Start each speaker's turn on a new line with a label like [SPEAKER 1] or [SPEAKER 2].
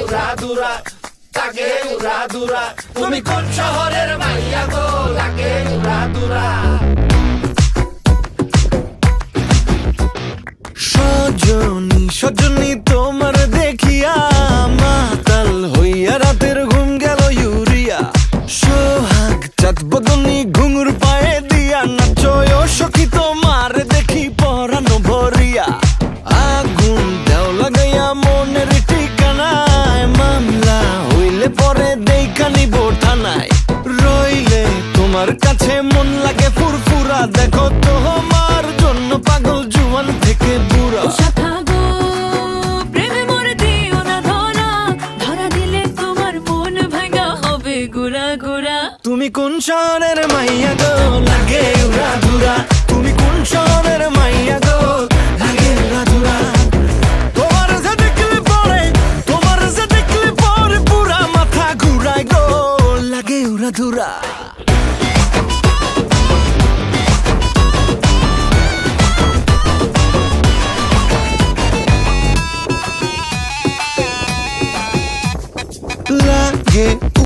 [SPEAKER 1] উড়াদুরা, লাগে উড়াদুরা। তুমি কোন শহরের মাইয়া গো, লাগে উড়াদুরা।
[SPEAKER 2] সজনী সজনী তোমার দেখিয়া মাতাল হইয়া রাতের ঘুম গেল ইউরিয়া। সোহাগ চাঁদ বদনী ঘুঙুর পায়ে দিয়া নাচয় সখী তোমার দেখি পরানো ভরিয়া। আগুন দেও লাগাইয়া মনের ঠিকানায়, মামলা হইলে পরে দেইখা নিব থানায়। রইলে তোমার কাছে মন লাগে ফুরফুরা, দেখো তোমার জন্য পাগল জুয়ান থেকে বুড়া। তুমি কোন শহরের মাইয়া গো, লাগে উড়াদুরা। তুমি কোন শহরের মাইয়া গো, লাগে উড়াদুরা। তোমার যে দেখলে পরে, তোমার যে দেখলে পরে পুরা মাথা ঘুরায় গো, লাগে উড়াদুরা। লাগে